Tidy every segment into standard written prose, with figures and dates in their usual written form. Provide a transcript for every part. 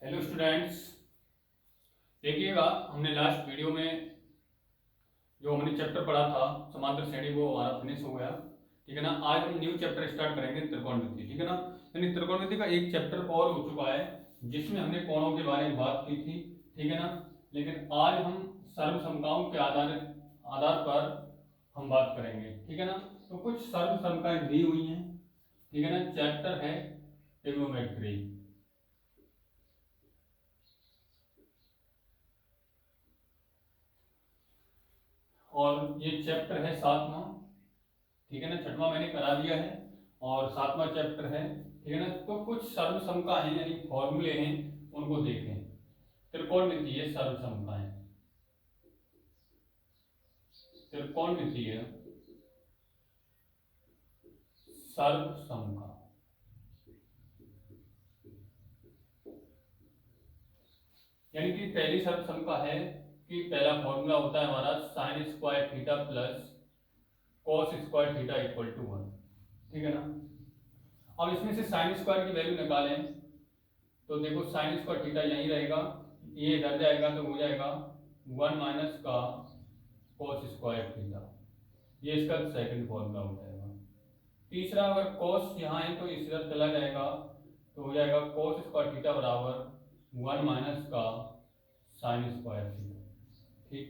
Hello students, देखिएगा हमने last video में जो हमने चैप्टर पढ़ा था समांतर श्रेणी वो हमारा फिनिश हो गया। ठीक है ना। आज हम न्यू चैप्टर स्टार्ट करेंगे त्रिकोणमिति। ठीक है ना। यानी त्रिकोणमिति का एक चैप्टर और हो चुका है जिसमें हमने कोणों के बारे में बात की थी। ठीक है ना। लेकिन आज हम सर्वसमताओं के आधार पर हम बात करेंगे। ठीक है ना। तो कुछ सर्वसमताएं दी हुई हैं। ठीक है ना। चैप्टर है ट्रिग्नोमेट्री। और ये चैप्टर है 7वां। ठीक है ना। 6वां मैंने करा दिया है और 7वां चैप्टर है। ठीक है ना। तो कुछ सर्वसमता हैं यानी फॉर्मूले हैं, उनको देखें। त्रिकोणमितीय सर्वसमताएं। त्रिकोणमितीय सर्वसमता यानी कि पहली सर्वसमता है कि पहला फॉर्मूला होता है हमारा sine square theta plus cos square theta equal to 1। ठीक है ना। अब इसमें से साइन स्क्वायर की वैल्यू निकालें तो देखो साइन स्क्वायर थीटा यहीं रहेगा, ये इधर जाएगा तो हो जाएगा 1 माइनस का कॉस स्क्वायर थीटा। ये इसका सेकंड फॉर्मूला हो जाएगा। तीसरा, अगर कॉस यहाँ है तो इस इधर चला जाएगा तो हो जाएगा कॉस स्क्वायर थीटा बराबर 1 माइनस का साइन स्क्वायर थीटा। ठीक।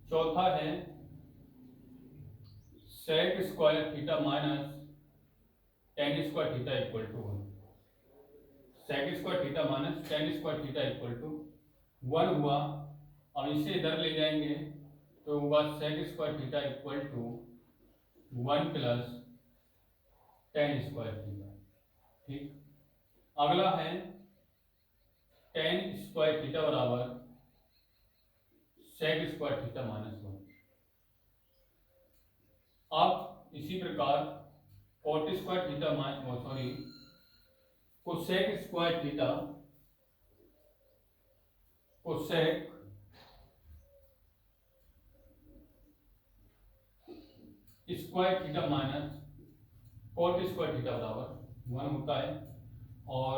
चौथा है sec square theta minus tan square theta equal to 1। Sec square theta minus tan square theta equal to 1 हुआ। अब इसे इधर ले जाएंगे तो होगा sec square theta equal to 1 plus tan square theta. ठीक। अगला है टेन स्क्वायर थीटा बराबर सेक स्क्वायर थीटा माइनस 1। अब इसी प्रकार cot square theta cosec square theta cosec square theta minus cot square theta बराबर 1 होता है। और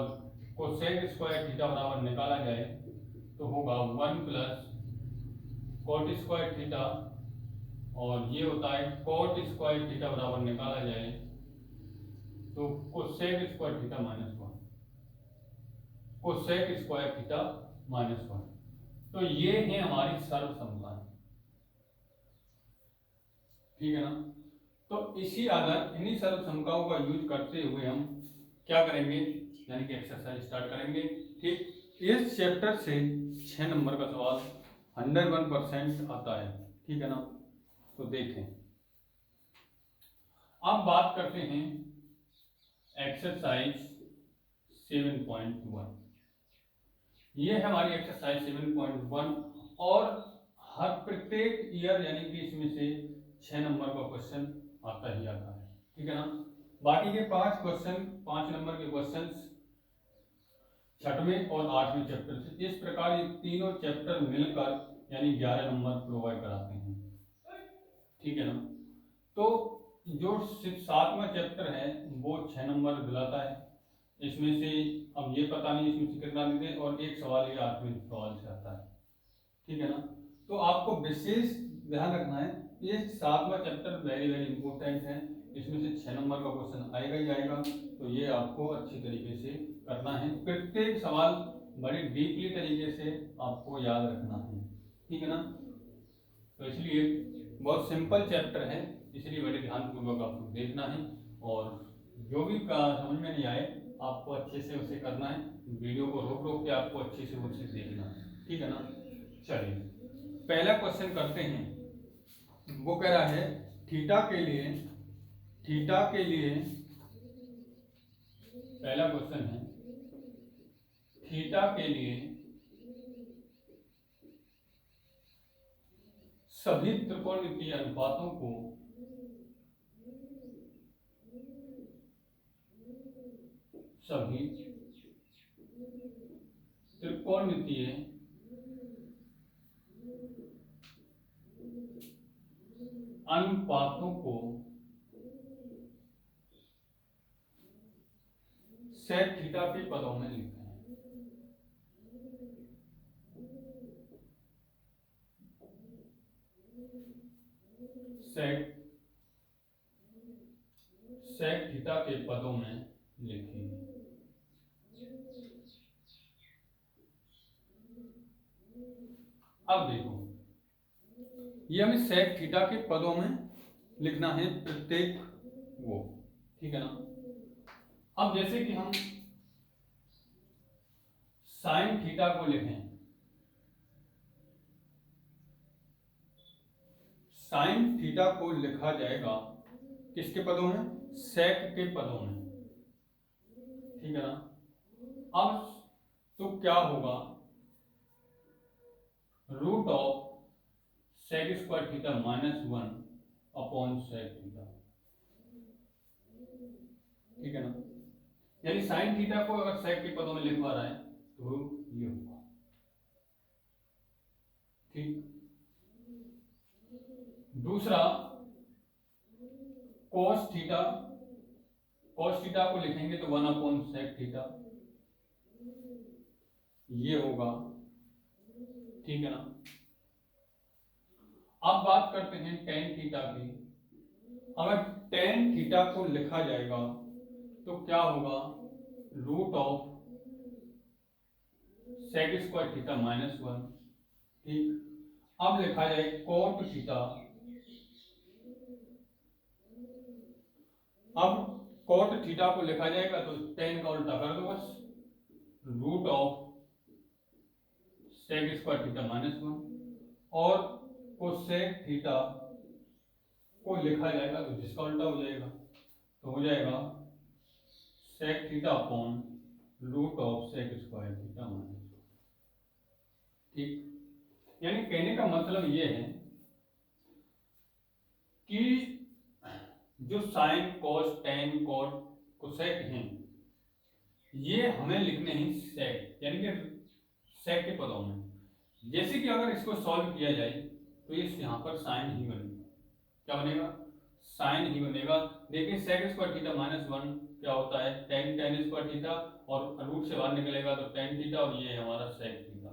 कोसेक स्क्वायर थीटा बराबर निकाला जाए तो होगा 1 प्लस कॉट स्क्वायर थीटा, और ये होता है कॉट स्क्वायर थीटा बराबर निकाला जाए तो cosec square theta minus 1। Cosec square theta minus 1। तो ये है हमारी सर्वसमताएं। ठीक है ना। तो इसी आधार इन्हीं सर्वसमताओं का यूज करते हुए हम क्या करेंगे, यानी कि एक्सरसाइज स्टार्ट करेंगे। ठीक। इस चैप्टर से 6 नंबर का सवाल 101% आता है। ठीक है ना। तो देखें, अब बात करते हैं एक्सरसाइज 7.1। ये है हमारी एक्सरसाइज 7.1 और हर प्रत्येक ईयर यानी कि इसमें से 6 नंबर का क्वेश्चन आता ही आता है। ठीक है ना। बाकी के 5 क्वेश्चन 5 नंबर के क्वेश्चन 6वें और 8वें चैप्टर से, इस प्रकार ये तीनों चैप्टर मिलकर यानी 11 नंबर प्रोवाइड कराते हैं। ठीक है ना। तो जो 7वां चैप्टर है वो 6 नंबर दिलाता है। इसमें से अब ये पता नहीं इसमें से कितना देते, और एक सवाल ये 8वें सवाल से आता है। ठीक है ना। तो आपको विशेष ध्यान रखना है, ये 7वां चैप्टर वेरी वेरी इंपॉर्टेंट है। इसमें से 6 नंबर का क्वेश्चन आएगा ही आएगा, तो ये आपको अच्छी तरीके से करना है। प्रत्येक सवाल बड़ी डीपली तरीके से आपको याद रखना है। ठीक है ना। तो इसलिए बहुत सिंपल चैप्टर है, इसलिए बड़े ध्यानपूर्वक आपको देखना है, और जो भी समझ में नहीं आए आपको अच्छे से उसे करना है। वीडियो को रोक रोक के आपको अच्छे से उसे देखना है। ठीक है ना। चलिए पहला क्वेश्चन करते हैं। वो कह रहा है थीटा के लिए पहला क्वेश्चन है थीटा के लिए सभी त्रिकोणमितीय अनुपातों को अनुपातों को सेक थीटा के पदों में लिखते हैं। सेक थीटा के पदों में लिखेंगे। अब देखो, ये हमें सेक थीटा के पदों में लिखना है प्रत्येक वो, ठीक है ना। अब जैसे कि हम साइन थीटा को लिखें, साइन थीटा को लिखा जाएगा किसके पदों में? सेक के पदों में, ठीक है ना। अब तो क्या होगा, root of sec square theta -1 upon sec theta, ठीक है ना। यानी साइन थीटा को अगर सेक के पदों में लिखवा रहा है तो ये होगा, ठीक। दूसरा cos थीटा को लिखेंगे तो 1 अपॉन सेक थीटा, ये होगा, ठीक है ना। अब बात करते हैं टेन थीटा की। अगर टेन थीटा को लिखा जाएगा तो क्या होगा, root of sec square theta -1, ठीक। अब लिखा जाए कोट थीटा, अब कोट थीटा को लिखा जाएगा तो टेन का उल्टा कर दो बस, root of sec square theta -1, और कोसेक थीटा को लिखा जाएगा तो जिसका उल्टा हो जाएगा तो हो जाएगा sec theta upon root of sec square theta -1, ठीक। यानी कहने का मतलब ये है कि जो sine cos tan cot cosec हैं ये हमें लिखने हैं सेक, यानी कि सेक के पदों में। जैसे कि अगर इसको सॉल्व किया जाए तो ये यहाँ पर साइन ही बनेगा, क्या बनेगा, साइन ही बनेगा। देखिए सेक स्क्वायर थीटा -1 क्या होता है, टेन स्क्वायर थीटा, और रूट से बाहर निकलेगा तो टेन थीटा, और ये हमारा सेक थीटा।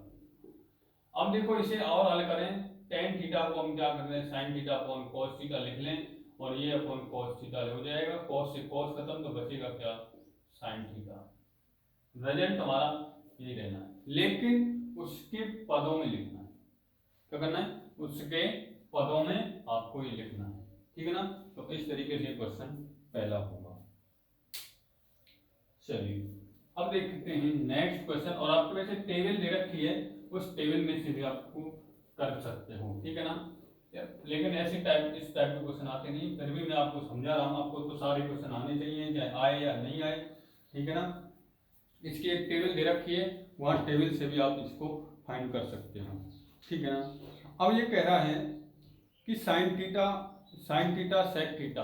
अब देखो इसे और हल करें, टेन थीटा को हम क्या कर रहे हैं, sign theta upon cos theta लिख लें, और ये अपॉन कॉस थीटा हो जाएगा, कॉस से कॉस खत्म तो बचेगा क्या, साइन थीटा। रिजल्ट हमारा ये रहना है, लेकिन उसके पदों में लिखना है। क्या करना है, उसके पदों में आपको ये लिखना है, ठीक है ना। तो इस तरीके से क्वेश्चन पहला होगा। चलिए अब देखते हैं नेक्स्ट क्वेश्चन, और आपको वैसे टेबल दे रखी है, उस टेबल में से भी आपको कर सकते हो, ठीक है ना। लेकिन ऐसे टाइप इस टाइप के क्वेश्चन आते नहीं, फिर भी मैं आपको समझा रहा हूँ, आपको तो सारे क्वेश्चन आने चाहिए, चाहे आए या नहीं आए, ठीक है ना। इसकी एक टेबल दे रखी है, वहाँ टेबल से भी आप इसको फाइंड कर सकते हो, ठीक है ना। अब ये कह रहा है कि साइन थीटा सेक थीटा,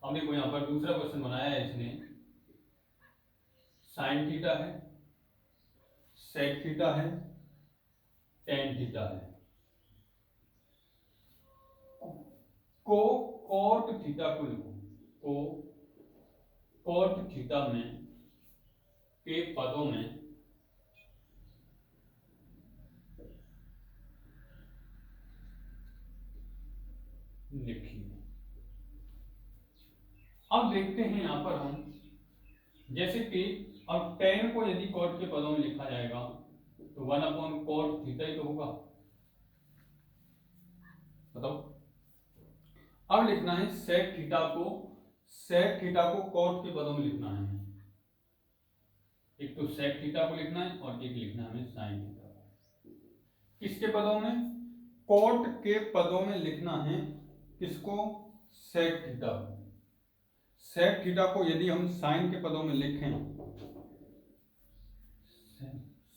हमने को यहाँ पर दूसरा क्वेश्चन बनाया है इसने, साइन थीटा है, सेक थीटा है, टेन थीटा है, को कोट थीटा को लिखो, को कोट थीटा में के पदों में लिखिए। अब देखते हैं यहां पर हम, जैसे कि अब टेन को यदि कोट के पदों में लिखा जाएगा तो 1 अपॉन कोट थीटा ही तो होगा, बताओ। अब लिखना है सेक थीटा को कोट के पदों में लिखना है, एक तो सेक थीटा को लिखना है और एक लिखना है हमें साइन थीटा को। किसके पदों में, कोट के पदों में लिखना है, किसको, सेक थीटा को। सेक थीटा को यदि हम साइन के पदों में लिखें,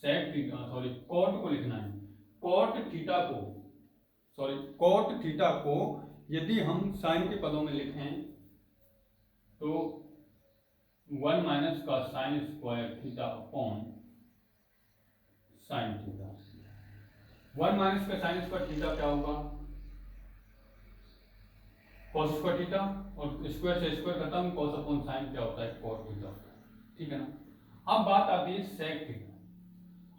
सेक थीटा सॉरी कोट को लिखना है, कोट थीटा को यदि हम साइन के पदों में लिखें तो 1 माइनस का sign square theta upon sine theta. 1 minus का साइन स्क्वायर थीटा क्या होगा, कॉस स्क्वायर थीटा, और स्क्वायर से स्क्वायर खत्म, कॉस अपॉन साइन क्या होता है, कोट थीटा, ठीक है ना। अब बात आती है सेक थीटा।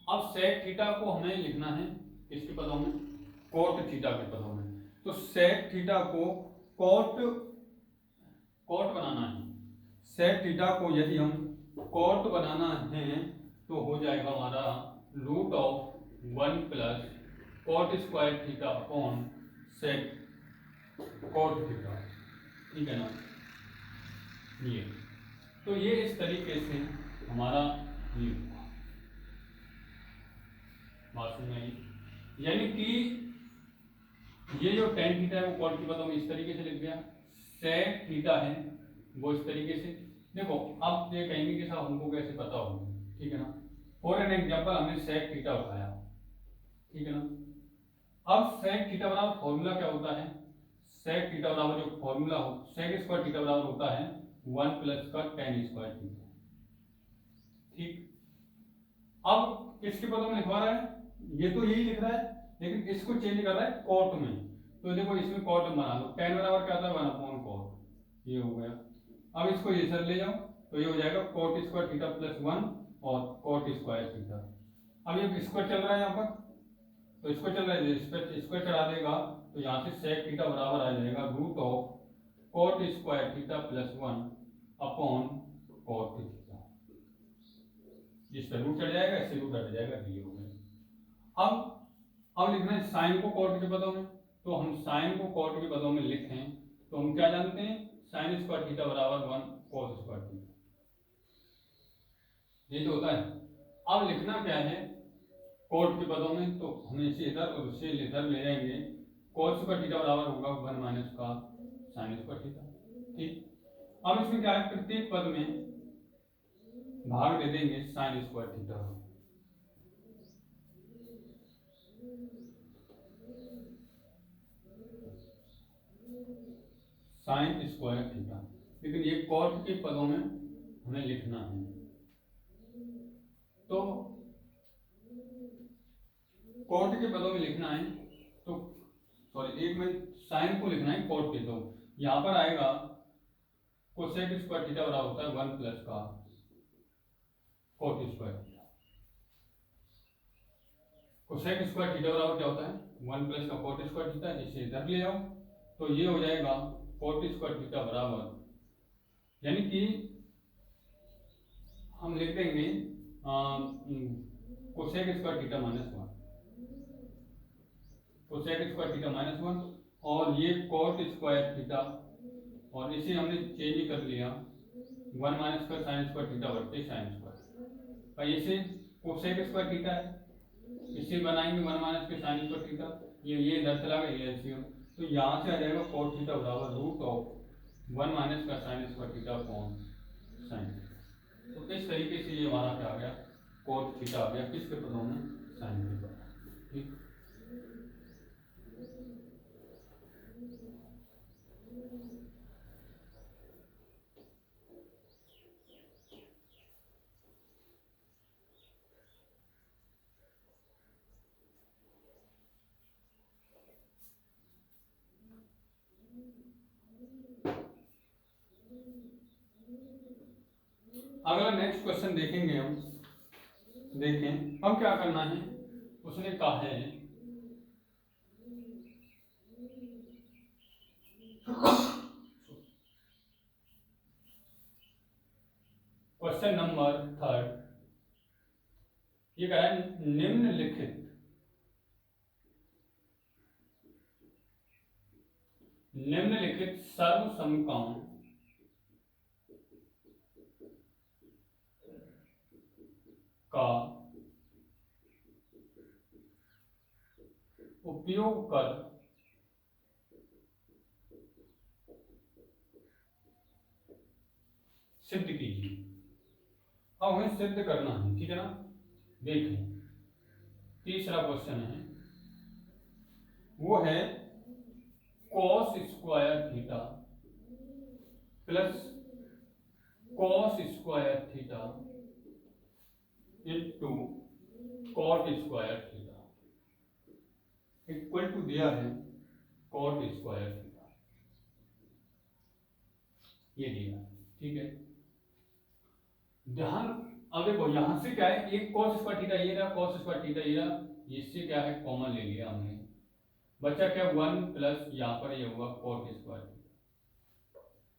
अब सेक थीटा को हमें लिखना है किसके पदों में, कोट थीटा के पदों में। तो सेक थीटा को कॉट कॉट बनाना है। सेक थीटा को यदि हम कॉट बनाना है तो हो जाएगा हमारा root of 1 plus cot square theta upon sec cot theta, ठीक है ना। ये तो ये इस तरीके से हमारा ये हुआ, बात समझ आई। यानी कि ये जो टेन थीटा है वो कॉट की पदों में इस तरीके से लिख दिया, सेक थीटा है वो इस तरीके से। देखो अब ये कहेंगे कि साहब हमको कैसे पता होगा, ठीक है ना। फॉर एन एग्जांपल हमने सेक थीटा उठाया, ठीक है ना। अब सेक थीटा बराबर फॉर्मूला क्या होता है, सेक थीटा बराबर जो फॉर्मूला हो, सेक स्क्वायर थीटा बराबर होता है 1 प्लस का टेन स्क्वायर थीटा, ठीक। अब किसके पदों में लिखवा रहा है, ये तो यही लिख रहा है लेकिन इसको चेंज कर रहा है कॉट में। तो देखो इसमें कॉट बना लो, टेन बराबर क्या आता है 1 अपॉन कॉट, ये हो गया। अब इसको ये सर ले जाओ तो ये हो जाएगा कॉट स्क्वायर थीटा प्लस 1 और कॉट स्क्वायर थीटा। अब ये स्क्वायर चल रहा है यहाँ पर, तो इसको चल रहा है, इस पर स्क्वायर चढ़ा देगा तो यहाँ से सेक थीटा बराबर आ जाएगा root of cot square theta plus 1 upon cot theta. जिस पर रूट चढ़ जाएगा इससे रूट हट जाएगा, ये हो गया। अब लिखना है साइन को कॉट के पदों में, तो हम साइन को कॉट के पदों में लिखें तो हम क्या जानते हैं, साइन स्क्वायर थीटा बराबर 1 कॉस स्क्वायर थीटा, ये तो होता है। अब लिखना क्या है कॉट के पदों में, तो हम इसे इधर और उसे इधर ले जाएंगे, कॉस स्क्वायर थीटा बराबर होगा 1 माइनस का साइन स्क्वायर थीटा, ठीक। अब इसमें क्या है, प्रत्येक पद में भाग दे देंगे sign square theta, sign square theta, लेकिन ये कॉट के पदों में हमें लिखना है। तो कॉट के पदों में लिखना है, तो सॉरी एक में साइन को लिखना है कॉट के, तो यहां पर आएगा कोसेक स्क्वायर थीटा बराबर होता है 1 प्लस का cot square theta. Cosec square theta बराबर क्या होता है 1 प्लस का कॉट स्क्वायर थीटा, इसे इधर ले आओ तो ये हो जाएगा कॉट स्क्वायर थीटा बराबर, यानी कि हम लिख देंगे cosec square theta minus 1, cosec square theta minus 1, और ये कॉट स्क्वायर थीटा, और इसे हमने चेंज कर लिया 1 माइनस का साइन स्क्वायर थीटा बटे साइन स्क्वायर, और इसे कोसेक स्क्वायर थीटा है, इसे बनाएंगे 1 माइनस के साइन स्क्वायर थीटा, ये इधर चला गया, ये एलसीएम, तो यहाँ से आ जाएगा कॉट थीटा बराबर रूट ऑफ 1 माइनस का sign square theta upon sine. तो इस तरीके से ये हमारा क्या आ गया, कॉट थीटा आ गया किसके पदों में, साइन थीटा, ठीक। अगला नेक्स्ट क्वेश्चन देखेंगे हम, देखें अब क्या करना है। उसने कहा है क्वेश्चन नंबर 3, ये कह रहा है निम्नलिखित सर्वसमकोण का उपयोग कर सिद्ध कीजिए। अब हमें सिद्ध करना है, ठीक है ना। देखें तीसरा क्वेश्चन है, वो है cos square theta plus cos square theta into cot square theta equal to दिया है कॉट स्क्वायर थीटा, ये दिया, ठीक है। ध्यान, अब देखो यहां से क्या है, एक कॉस स्क्वायर थीटा ये रहा, कॉस स्क्वायर थीटा ये रहा, इससे क्या है कॉमन ले लिया हमने, बच्चा क्या 1 प्लस यहाँ पर ये हुआ कोट स्क्वायर।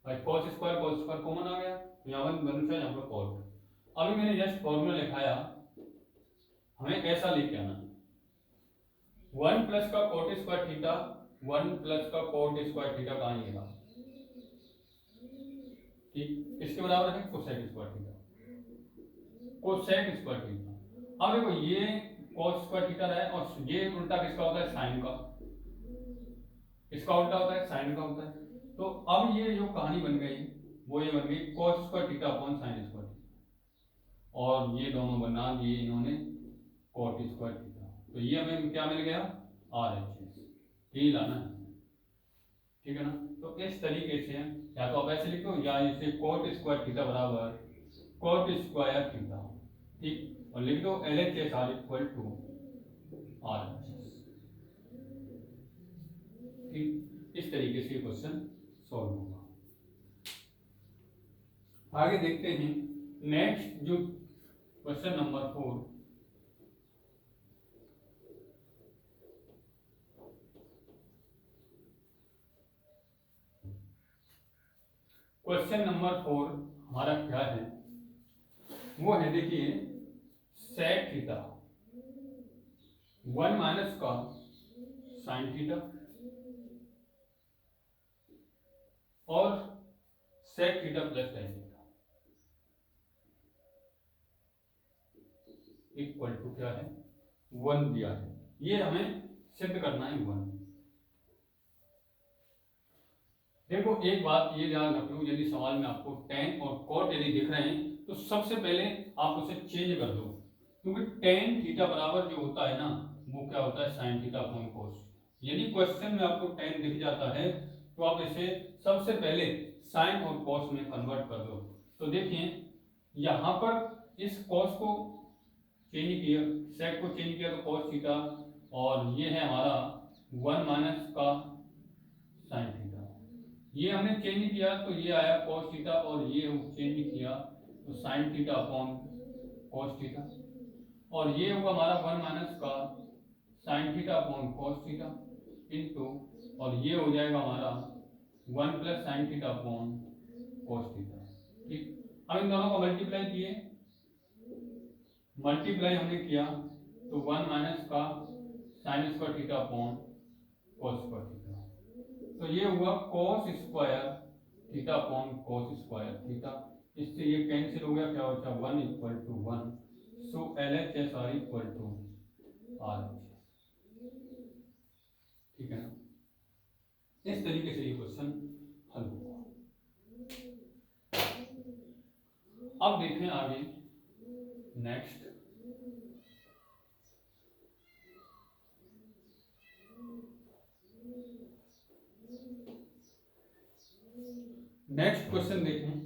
भाई कोस स्क्वायर कॉमन आ गया, तो यहाँ 1 बचा, यहाँ पर कोट। अभी मैंने जस्ट फॉर्मूला लिखाया, हमें ऐसा लेके आना 1 प्लस का कोट स्क्वायर थीटा, 1 प्लस का कोट स्क्वायर थीटा कहाँ आएगा, ठीक किसके बराबर है, cosec square theta, cosec square theta. अब देखो ये कोस स्क्वायर थीटा है और ये उल्टा किसका होता है, साइन का, इसका उल्टा होता है साइन का होता है। तो अब ये जो कहानी बन गई वो ये बन गई cos square theta upon sine square theta, और ये दोनों बना दिए इन्होंने कोट स्क्वायर थीटा। तो ये हमें क्या मिल गया, RHS, यही लाना है, ठीक है ना। तो इस तरीके से या तो आप ऐसे लिखो या इसे कोट स्क्वायर थीटा बराबर कोट स्क्वायर थीटा, ठीक, और लिख दो LHS are equal to RHS, ठीक। इस तरीके से क्वेश्चन सॉल्व होगा। आगे देखते हैं नेक्स्ट जो क्वेश्चन नंबर 4। क्वेश्चन नंबर 4 हमारा क्या है, वो है देखिए सेक थीटा 1 माइनस का साइन थीटा और sec theta plus tan theta equal to क्या है, 1 दिया है। ये हमें सिद्ध करना है 1। देखो एक बात ये ध्यान रखो, यदि सवाल में आपको टेन और कोट यदि दिख रहे हैं तो सबसे पहले आप उसे चेंज कर दो, क्योंकि टेन थीटा बराबर जो होता है ना वो क्या होता है, साइन थीटा अपॉन कोस। यदि क्वेश्चन में आपको टेन दिख जाता है तो आप इसे सबसे पहले साइन और कोस में कन्वर्ट कर दो। तो देखिए यहाँ पर इस कोस को चेंज किया, सेक को चेंज किया तो कोस थीटा, और ये है हमारा 1 माइनस का साइन थीटा। ये हमने चेंज किया तो ये आया cos थीटा, और ये चेंज किया तो sin theta upon cos theta, और ये हुआ हमारा 1 माइनस का sin theta upon cos theta into, और ये हो जाएगा हमारा 1 plus sin theta upon cos theta, ठीक। अब इन दोनों को मल्टीप्लाई किए, मल्टीप्लाई हमने किया तो 1 माइनस का sin square theta upon cos square theta, तो ये हुआ cos square theta upon cos square theta. इससे ये कैंसिल हो गया, क्या होता है 1 equal to 1, so LHS are equal to RHS, ठीक है ना। इस तरीके से ये क्वेश्चन हल हुआ। अब देखें आगे नेक्स्ट। नेक्स्ट क्वेश्चन देखें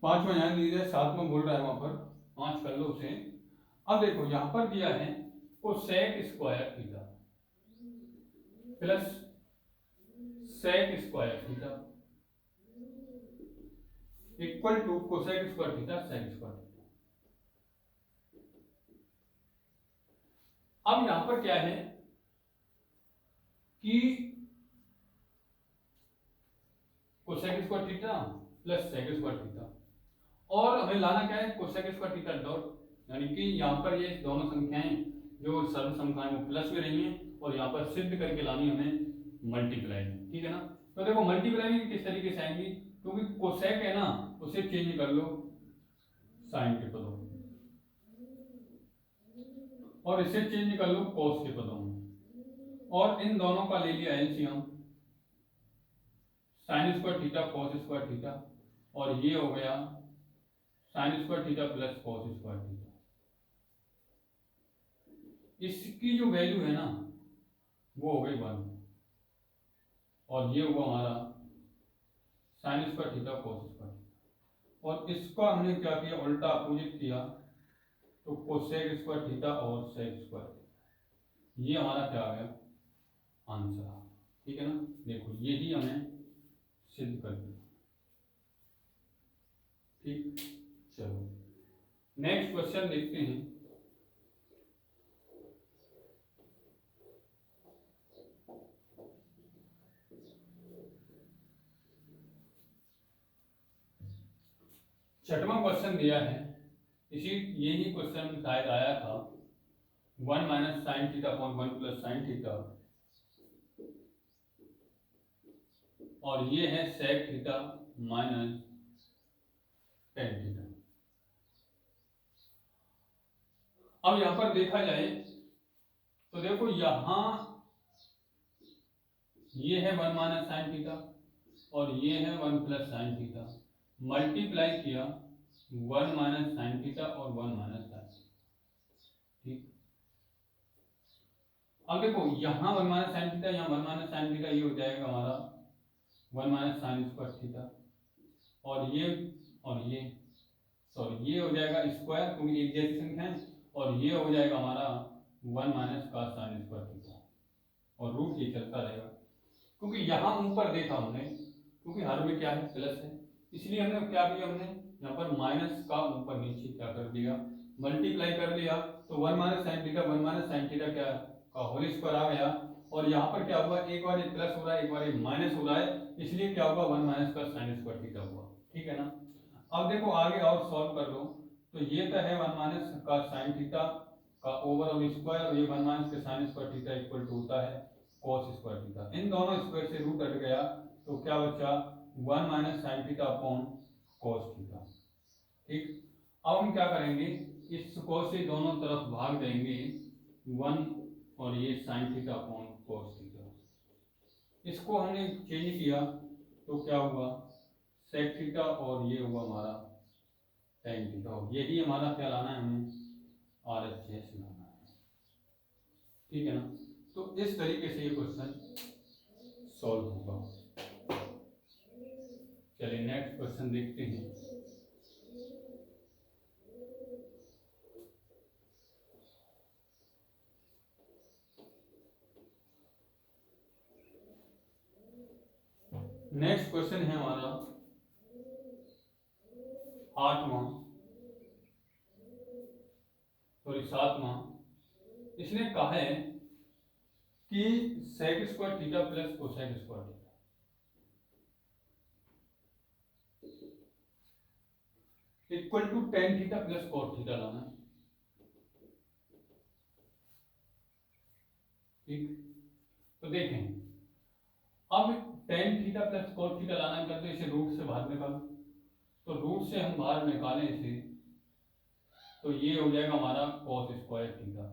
पांचवा ध्यान दीजिए, 7वां बोल रहा है वहां पर, 5 कर लो उसे। अब देखो यहां पर दिया है cosec square theta plus sec square theta equal to cosec square theta sec square theta. अब यहां पर क्या है कि cosec square theta plus sec square theta, और हमें लाना क्या है, कोसेक स्क्वायर थीटा डॉट, यानी कि यहाँ पर ये दोनों संख्याएं जो सर्व संख्याएं वो प्लस में रही हैं, और यहाँ पर सिद्ध करके लानी हमें मल्टीप्लाई, ठीक है ना। तो देखो मल्टीप्लाई भी किस तरीके से आएंगी, क्योंकि कोसेक है ना उसे चेंज कर लो साइन के पदों में, और इसे चेंज कर लो कोस के पदों में, और इन दोनों का ले लिया LCM, sign square theta cos square theta, और ये हो गया sign square theta plus cos square theta. इसकी जो वैल्यू है ना वो हो गई 1, और ये हुआ हमारा sine square theta cos square theta, और इसका हमने क्या किया, उल्टा अपोजिट किया, तो कोसेक स्क्वायर थीटा और सेक स्क्वायर थीटा, ये हमारा क्या आ गया आंसर, ठीक है ना। देखो यही हमें सिद्ध कर दिया, ठीक। चलो नेक्स्ट क्वेश्चन देखते हैं छठवां क्वेश्चन दिया है, इसी यही क्वेश्चन शायद आया था, 1 minus sine theta upon 1 plus sine theta, और ये है sec theta minus tan theta. अब यहां पर देखा जाए तो देखो यहां ये है 1 माइनस साइन थीटा और ये है 1 प्लस साइन थीटा, मल्टीप्लाई किया 1 माइनस साइन थीटा और 1 माइनस साइन, ठीक। अब देखो यहाँ 1 माइनस साइन थीटा, यहाँ 1 माइनस साइन थीटा, ये हो जाएगा हमारा 1 माइनस साइन स्क्वायर थीटा, और ये सॉरी ये हो जाएगा स्क्वायर क्योंकि एक जैसी संख्या है, और ये हो जाएगा हमारा 1 माइनस का साइन स्क्वायर थीटा, और रूट ये चलता रहेगा क्योंकि यहाँ ऊपर देखा हमने, क्योंकि हर में क्या है प्लस है, इसलिए हमने क्या किया, हमने यहाँ पर माइनस का ऊपर नीचे क्या कर दिया, मल्टीप्लाई कर लिया, तो 1 minus sine theta 1 minus sine theta क्या का होल स्क्वायर आ गया, और यहाँ पर क्या हुआ, एक बार ये प्लस हो रहा है एक बार ये माइनस हो रहा है, इसलिए क्या होगा 1 माइनस का साइन स्क्वायर थीटा हुआ, ठीक है ना। अब देखो आगे और सॉल्व कर लो, तो ये तो है 1 माइनस का साइन थीटा का ओवरऑल स्क्वायर, और ये 1 माइनस के sine square theta equal to होता है cos स्क्वायर थीटा, इन दोनों स्क्वायर से रूट हट गया, तो क्या बचा 1 minus sine theta upon cos theta, ठीक। अब हम क्या करेंगे, इस cos से दोनों तरफ भाग देंगे 1, और ये sign theta upon cos theta, इसको हमने चेंज किया तो क्या हुआ सेक थीटा, और ये हुआ हमारा टेन थीटा, यही हमारा क्या लाना है, हमें RHS लाना है, ठीक है ना। तो इस तरीके से ये क्वेश्चन सॉल्व होगा। चलिए नेक्स्ट क्वेश्चन देखते हैं। नेक्स्ट क्वेश्चन है हमारा 7वां, इसने कहा है कि sec square theta plus cosec square theta equal to tan theta plus cot theta लाना है, ठीक। तो देखें अब tan theta plus cot theta लाना है, तो इसे रूट से बाहर निकालो, तो रूट से हम बाहर निकालें इसे, तो ये हो जाएगा हमारा cos स्क्वायर थीटा,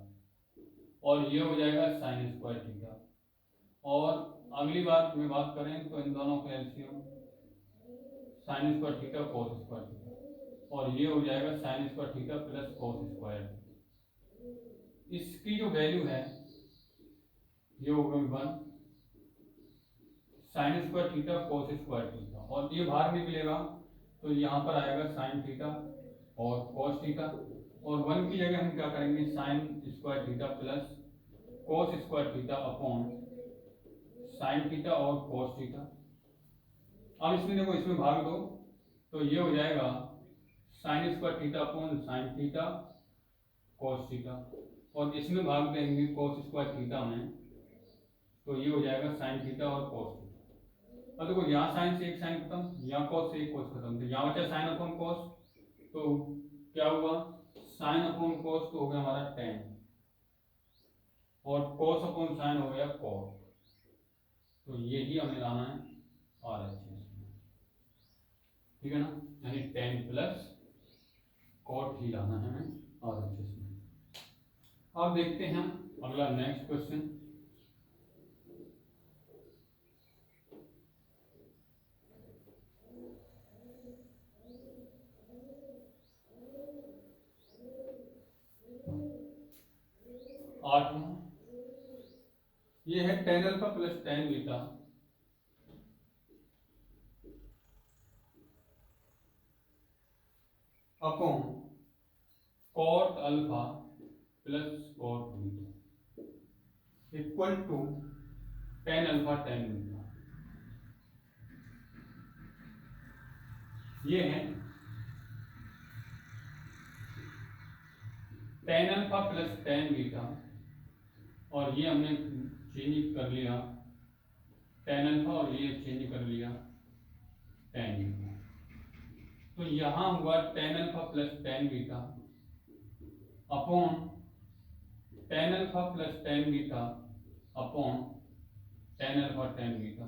और ये हो जाएगा साइन स्क्वायर थीटा, और अगली बात में बात करें तो इन दोनों का LCM sign square theta cos square theta, और ये हो जाएगा sign square theta plus cos square theta, इसकी जो वैल्यू है ये होगा 1 sign square theta cos square theta, और ये बाहर निकलेगा तो यहाँ पर आएगा साइन थीटा और cos थीटा, और 1 की जगह हम क्या करेंगे sign square theta plus cos square theta upon sine theta और cos थीटा। अब इसमें देखो इसमें भाग दो, तो ये हो जाएगा sign square theta upon sine theta cos theta, और इसमें भाग देंगे cos स्क्वायर थीटा में, तो ये हो जाएगा साइन थीटा और cos थीटा। अब देखो यहाँ साइन से एक साइन खत्म, यहाँ cos से एक cos खत्म, तो यहाँ बचा साइन अपॉन cos, तो क्या हुआ साइन अपॉन cos तो हो गया हमारा tan, और cos अपॉन साइन हो गया cot, तो यही हमें लाना है RHS में, ठीक है ना, यानी tan प्लस cot ही लाना है हमें RHS में। अब देखते हैं अगला नेक्स्ट क्वेश्चन, आठवां, ये है tan alpha plus tan beta upon cot alpha plus cot beta equal to tan alpha tan beta. ये है tan alpha plus tan beta, और ये हमने चेंज कर लिया टेन अल्फा और ये चेंज कर लिया टेन बीटा। तो यहाँ हुआ tan alpha plus tan beta upon tan alpha plus tan beta upon tan alpha tan beta.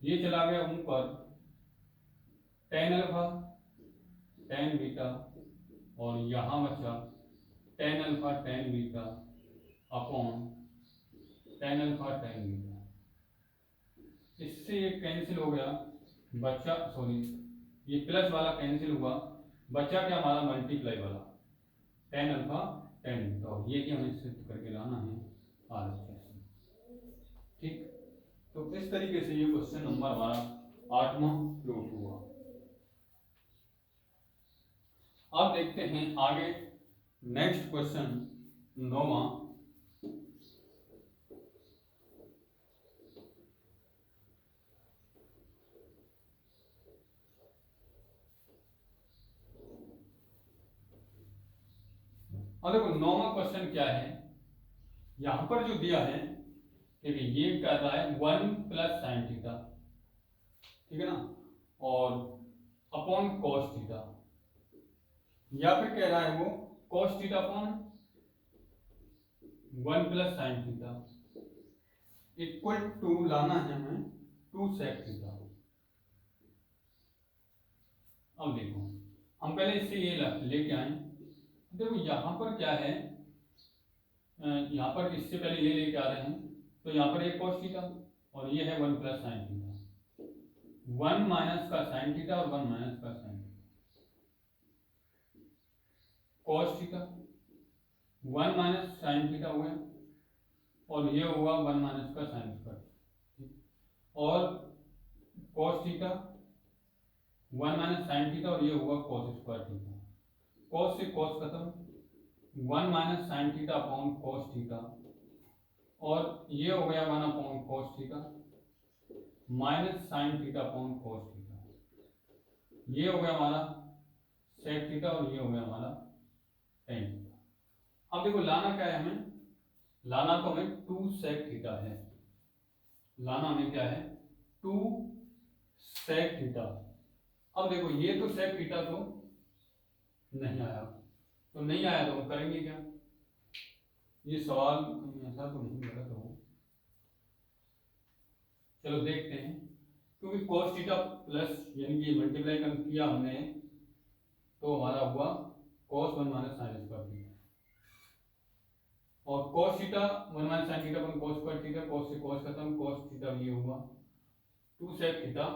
ये चला गया ऊपर टेन अल्फा टेन बीटा और यहाँ बचा tan alpha tan beta upon tan alpha tan beta. इससे ये कैंसिल हो गया, बचा सॉरी ये प्लस वाला कैंसिल हुआ, बचा क्या हमारा मल्टीप्लाई वाला टेन अल्फा टेन बीटा। और ये हमें सिद्ध करके लाना है RHS। ठीक, तो इस तरीके से ये क्वेश्चन नंबर हमारा 8वां प्रूफ हुआ। अब देखते हैं आगे नेक्स्ट क्वेश्चन 9वां। अब देखो 9वां क्वेश्चन क्या है, यहां पर जो दिया है ठीक है, ये कर रहा है 1 प्लस साइन थीटा, ठीक है ना, और अपॉन कॉस थीटा, या फिर कह रहा है वो cos theta upon 1 plus sine theta equal to लाना है हमें 2 सेक थीटा। अब देखो हम पहले इससे ये लेके आए, देखो यहाँ पर क्या है, यहाँ पर इससे पहले ये लेके आ रहे हैं, तो यहाँ पर एक कॉस थीटा और ये है 1 प्लस साइन थीटा, 1 माइनस का साइन थीटा और 1 माइनस का sine theta, cos theta 1 minus sine theta हो गया और ये हुआ 1 माइनस का साइन स्क्वायर, और cos theta 1 minus sine theta और ये हुआ कॉस स्क्वायर थीटा। कॉस से कॉस खत्म, 1 minus sine theta upon cos theta, और ये हो गया 1 upon cos theta minus sine theta upon cos theta, ये हो गया हमारा सेक थीटा और ये हो गया हमारा टेन थीटा। अब देखो लाना क्या है हमें, लाना तो हमें 2 सेक थीटा है, लाना हमें क्या है 2 सेक थीटा। अब देखो ये तो सेक थीटा तो नहीं आया, तो नहीं आया तो हम करेंगे क्या, ये सवाल ऐसा तो नहीं गलत हो, चलो देखते हैं, क्योंकि cos थीटा प्लस यानी कि मल्टीप्लाई कर किया हमने, तो हमारा हुआ cos 1 minus sine square theta, और cos theta 1 minus sine theta upon cos square theta, cos से cos खत्म, cos थीटा ये हुआ 2 सेक थीटा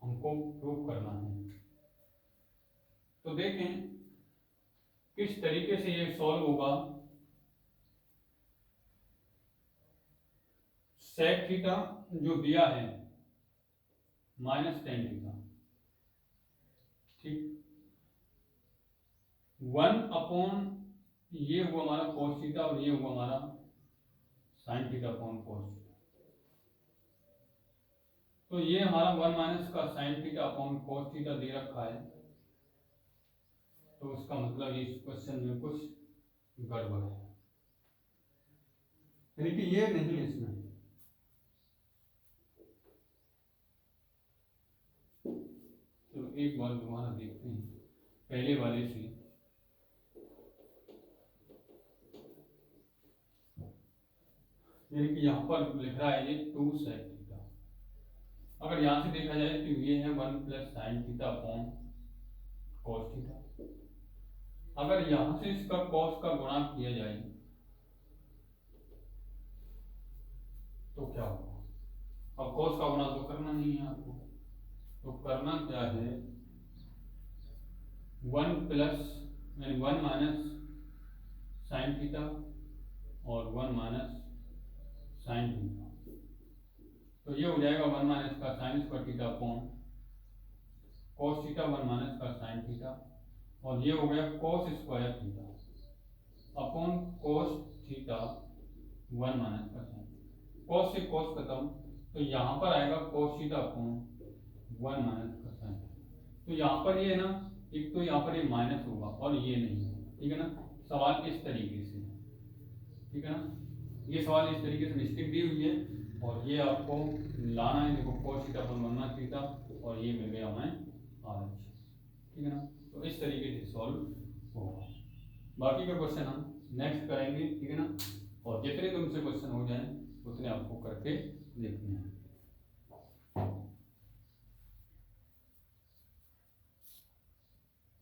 हमको प्रूव करना है। तो देखें किस तरीके से ये सॉल्व होगा। सेक थीटा जो दिया है माइनस टेन थीटा, ठीक, 1 अपॉन ये हुआ हमारा cos थीटा और ये हुआ हमारा sine theta upon cos theta, तो ये हमारा 1 माइनस का sine theta upon cos theta दे रखा है, तो उसका मतलब इस क्वेश्चन में कुछ गड़बड़ है, यानी कि ये नहीं है इसमें। चलो एक बार दोबारा देखते हैं पहले वाले से, यानी कि यहाँ पर लिख रहा है ये 2 सेक थीटा, अगर यहाँ से देखा जाए तो ये है 1 plus sine theta upon cos theta, अगर यहाँ से इसका कॉस का गुणा किया जाए तो क्या होगा, अब कॉस का गुणा तो करना नहीं है आपको, तो करना क्या है 1 प्लस यानी 1 माइनस साइन थीटा और 1 माइनस साइन थीटा, तो ये हो जाएगा 1 माइनस का sign square theta upon cos theta 1 minus का साइन थीटा, और ये हो गया cos square theta upon cos theta 1 minus का साइन, कॉस से कॉस खत्म, तो यहाँ पर आएगा कॉस थीटा अपॉन 1 माइनस का साइन, तो यहाँ पर ये है ना, एक तो यहाँ पर ये माइनस होगा और ये नहीं होगा, ठीक है ना, सवाल इस तरीके से, ठीक है ना, ये सवाल इस तरीके से मिस्टेक दी हुई है, और ये आपको लाना है, देखो cos थीटा अपन बनना थीटा और ये मिल गया हमें RH, ठीक है ना। तो इस तरीके से सॉल्व होगा। बाकी का क्वेश्चन हम नेक्स्ट करेंगे, ठीक है ना। और जितने तुमसे क्वेश्चन हो जाएं उतने आपको करके देखने हैं।